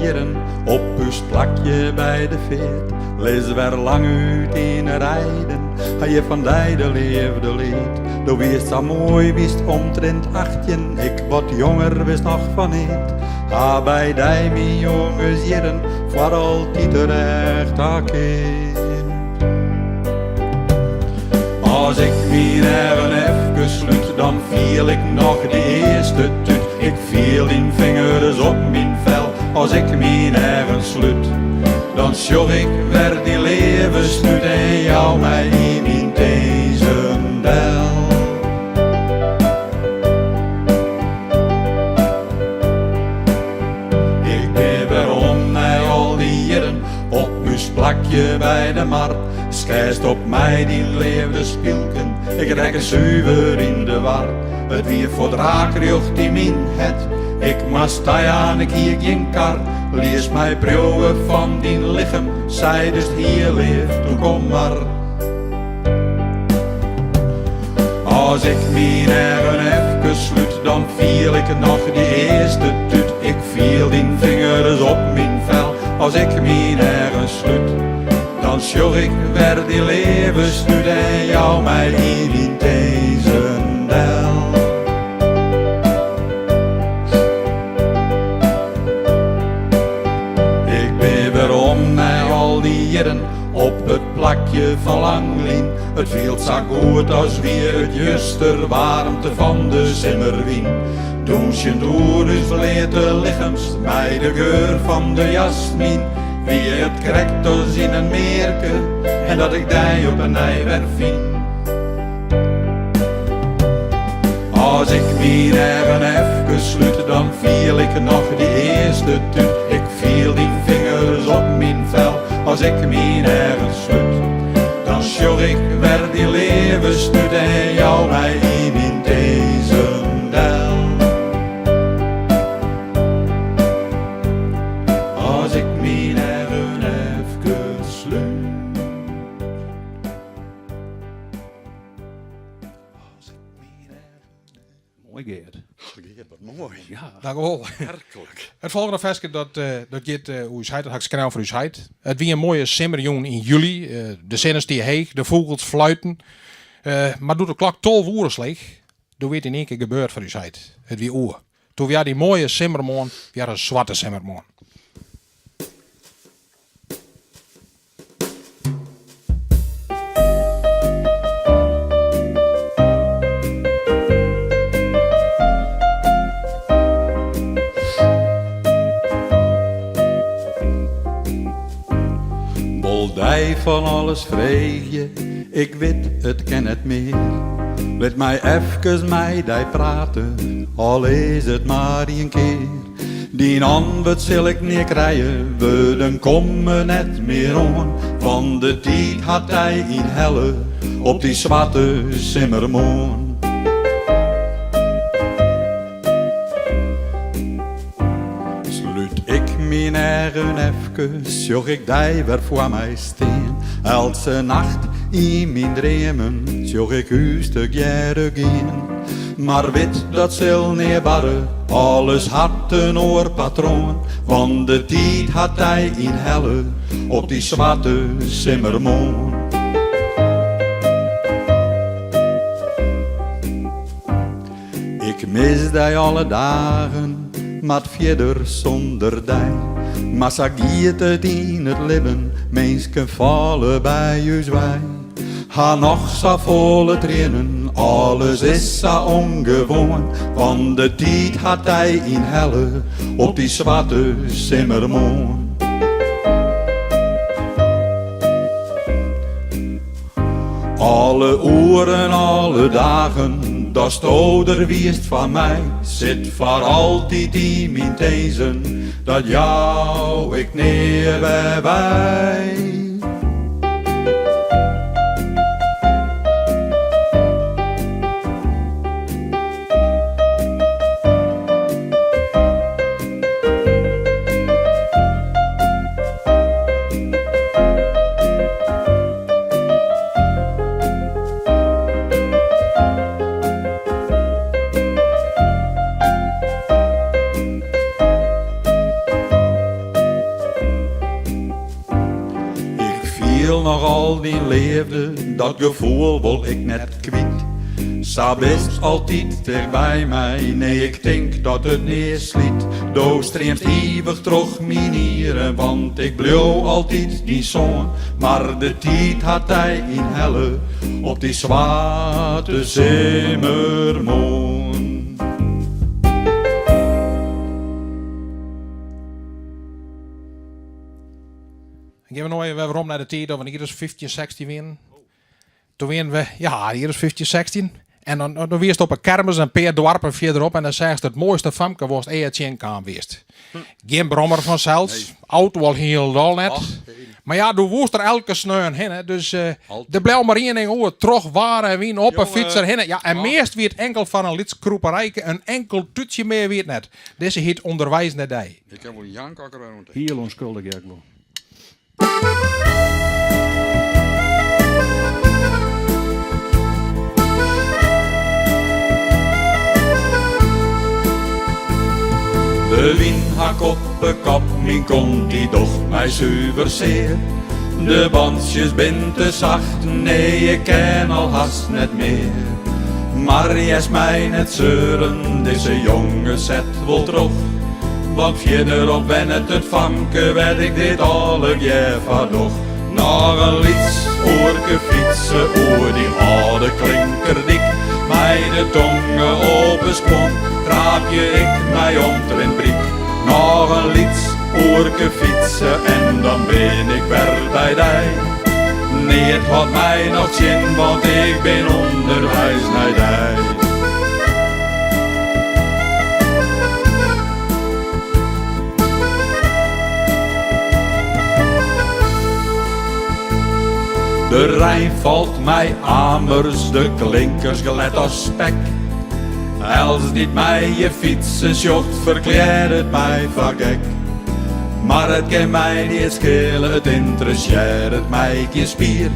jaren op uw plakje bij de veert. Lees weer lang uit in rijden, ga je van de leefde leed. Doe wist zo mooi, wist omtrent 18, ik wat jonger wist nog van het. Ga bij die mijn jongens jaren, voor altijd terecht akkeer. Als ik mijn even sluit, dan viel ik nog de eerste tuut. Ik viel in vingers op mijn vel, als ik mijn even sluit. Dan sjog ik weer die levensnut en jou mij in mijn tezendel. Ik ben waarom mij al die jaren op uw plakje bij de markt. Schijst op mij die leefde spilken, ik rek een zuiver in de war. Het wie voor draakjocht die min het, ik mas aan ik hier geen kar. Lees mij proeven van die lichaam, zij dus hier leeft, toen kom maar. Als ik mijn even sluit, dan viel ik nog de eerste tuut. Ik viel die vingers op mijn vel, als ik mijn even sluit. Dan sjog ik weer die levensnut en jou mij in die tezendel. Ik ben waarom mij al die jaren op het plakje van Langlien. Het viel zo goed als weer het juster warmte van de simmerwien. Douchen door dus verleerde lichaams bij de geur van de jasmin. Wie het krekt als in een meerke en dat ik die op een nijwer vind. Als ik mijn even sluit, dan viel ik nog de eerste tuut. Ik viel die vingers op mijn vel, als ik mijn even sluit. Dan sjog ik weer die levensnut en jou mij in mijn tezendel. Als ik mijn even sluit. Mooi Geert. Geert, wat mooi. Ja, Dank u wel. Werkelijk. Het volgende versje dat gaat hoe heid, dat ga ik schrijven voor uw heid. Het wie een mooie simmerjoen in juli. De zinners die heeg, de vogels fluiten. Maar doet de klok 12 uur sleeg, dan weet in één keer gebeurd voor uw heid. Het wie oer. Toen we die mooie simmermoon, weer een zwarte simmermoon. Boldij van alles vreeg je, ik weet het ken het meer. Let mij even mij die praten, al is het maar een keer. Die antwoord zal ik niet krijgen, we dan komen net meer om. Van de tijd had hij in helle, op die zwarte simmermoon. Ik mijn eigen even, sjog ik die weer voor mij steen. Elke nacht in mijn dromen, sjog ik u stuk jaren gaan. Maar weet dat zal niet barren, alles had een oorpatroon. Van de tijd had hij in helle, op die zwarte simmermoon. Ik mis die alle dagen, maar verder zonder die. Maar zo giet het in het leven, mensen vallen bij je zwaai. Ga nog zo volle trainen, alles is zo ongewoon. Van de tijd had hij in helle, op die zwarte simmermoon. Alle uren, alle dagen, dat stoder wiest van mij, zit voor altijd in mijn tezen, dat jou ik neer bij. al die leefde, dat gevoel wil ik net kwijt. Sa best altijd dicht bij mij, nee ik denk dat het niet sliet. Do streemt eeuwig terug minieren, want ik bleef altijd die zon. Maar de tijd had hij in helle, op die zwarte zomermoon. Ik geef nog even waarom naar de tijd dat we hier is 15, 16 winnen. Toen winnen we, ja, hier is 15, 16. En dan wees het op een kermis een paar dorpen verderop en dan zeg je het mooiste famke was Eetjen kan weest. Geen brommer vanzelfs, nee. Auto wel heel dol net. Ach, maar ja, du woest er elke sneun heen, hè. Dus er blijft maar één ding over, terug waren wien op een fietser heen. Ja, en meest weer enkel van een lidskroeperijke, een enkel toetje meer weer net. Deze heet onderwijs net die. Ik heb wel een jankakker rond. Heel onschuldig, ja, geloof. De wind hak op de kop, mijn kont die docht mij zuiver zeer. De bandjes ben te zacht, nee ik ken al haast net meer. Maar jes mij net zeuren, deze jongen zet wel terug. Want verderop ben het famke, werd ik dit alle jaar doch. Nog een lieds, oorke fietsen, oor die oude klinker dik. Mij de tongen op een sprong, traapje ik mij omtrent briek. Nog een lieds, oorke fietsen en dan ben ik weer bij dij. Nee, het had mij nog zin, want ik ben onderwijs naar dij. De Rijn valt mij amers, de klinkers gelet als spek. Als niet mij je fietsen sjocht, verkleed het mij van gek. Maar het kan mij niet schelen, het interesseert het mij geen spier.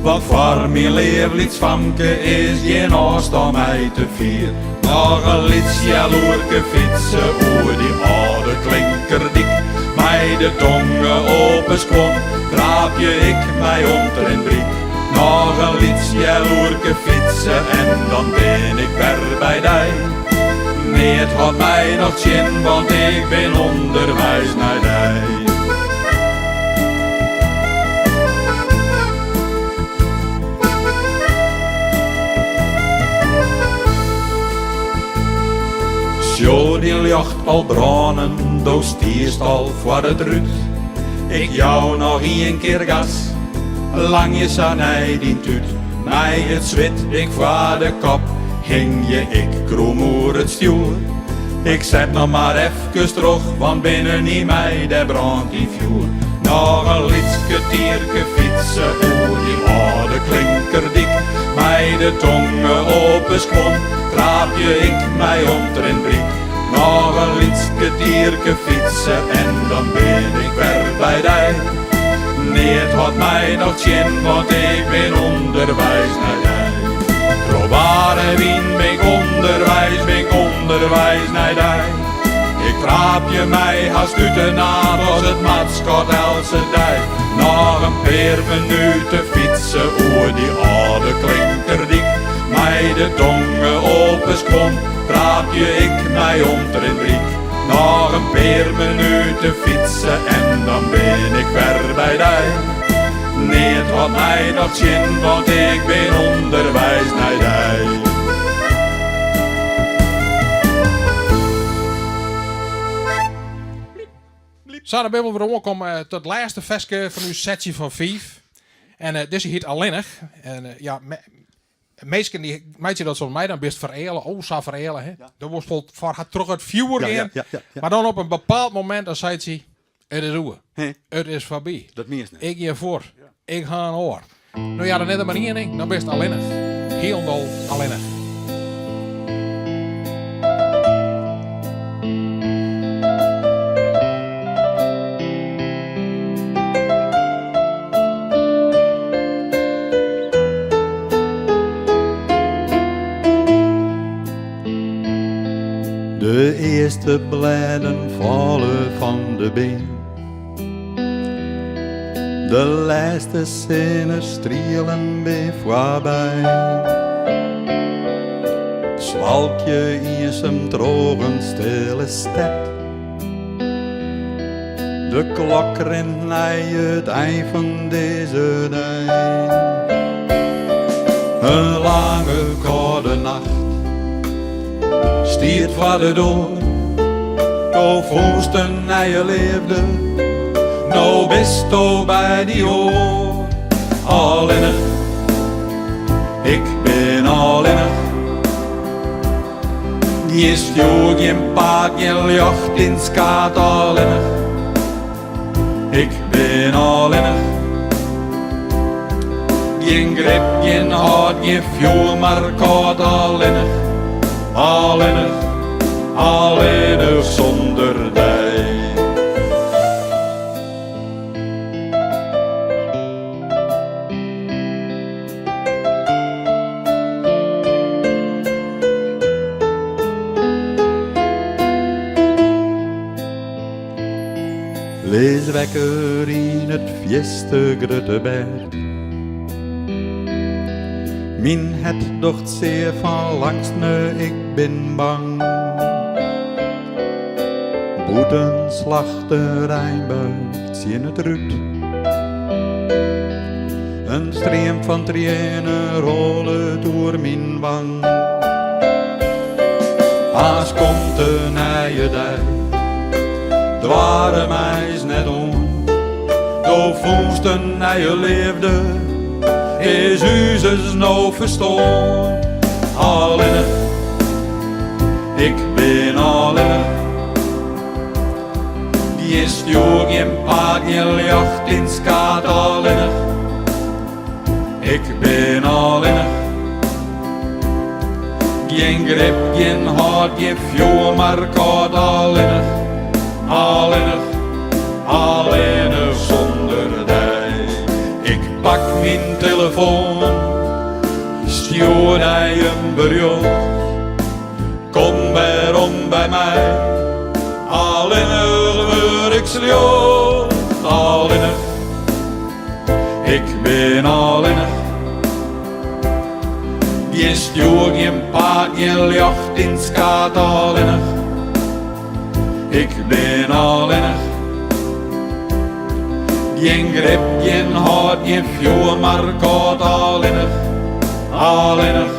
Want voor mijn leerlieds famke is geen oost om mij te vier. Nog een lieds jaloerke fietsen, oer die oude klinker dik. Mij de tongen open skwam, draapje ik mij omtrent briek. Nog een lieds jaloerke fietsen en dan ben ik weer bij dij. Nee, het had mij nog zin, want ik ben onderwijs naar dij. Zo die lucht al branen, do stierst al voor het ruut. Ik jou nog een keer gas, lang je sanij die tuut. Mij het zwit, ik voor de kop, hing je ik kroemoer het stuur. Ik zet nog maar even terug, want binnen niet mij, daar brandt die vuur. Nog een liedske tierke fietsen, oer die oude klinker dik. Mij de tongen open skwam, traapje ik mij omtrent briek. Nog een liedske tierke fietsen en dan ben ik weer bij dij. Nee, het had mij nog zin, want ik ben onderwijs naar dij. Trovare wien ben ik onderwijs naar dij. Ik traap je mij haast uit de naad als het matskot else dij. Nog een paar minuten fietsen oer die oude klinker dik. Mij de tongen open skwam, traap je ik mij omtrent briek. Nog een paar minuten fietsen en dan ben ik weer bij dij. Nee, het had mij nog zin, want ik ben onderwijs naar dij. Zo, dan ben we weer omgekomen tot het laatste versje van uw setje van 5. En deze heet Alleenig. En ja, meesten die meidje dat zoals mij dan best verelen. Oh, zo verelen, hè. Ja. Dan wordt voor haar terug het vuur in. Ja. Maar dan op een bepaald moment dan zei ze, het is oe. Het is voorbij. Dat meest niet. Ik je voor. Ja. Ik ga een oor. Nou ja, dan net maar één ding. Dan best alleenig. Heel dol alleenig. De eerste bladen vallen van de been. De laatste zinnen strielen weer voorbij. Zwalkje in zijn drogen stille stad. De klok rent naar het eind van deze dag. Een lange koude nacht stiert voor de deur. Do voelsten naar je leefde, nou bist du bij die oor. Alleenig, ik ben alleenig. Jest jo geen paard, geen jacht in skaat alleenig. Ik ben alleenig. Geen grip, geen hart, geen vuur, maar koud alleenig. Alleenig, alleenig zonder dij. Lees wekker in het fieste grote bed. Min het docht zeer van langs me, ik ben bang. Boetenslachterij buigt zien het ruut. Een stream van tranen rollen door mijn wang. Als komt de nije dag, dware meis net om. Do voelsten naar je leefde, is uzes nou verstaan. Alleenig, ik ben alleenig. Die is jo geen paard, geen jacht in skaat alleenig. Ik ben alleenig. Geen grip, geen hart, geen vuur, maar koud alleenig. Alleenig, alleenig zonder dij. Ik pak mijn telefoon, stuur hij een bericht. Kom waarom bij mij, alleenig word ik slecht. Alleenig, ik ben alleenig. Je stuur geen paard, geen jacht in skaat alleenig. Ik ben alleenig. Geen grip, geen hart, geen vuur, maar koud alleenig. Alleenig,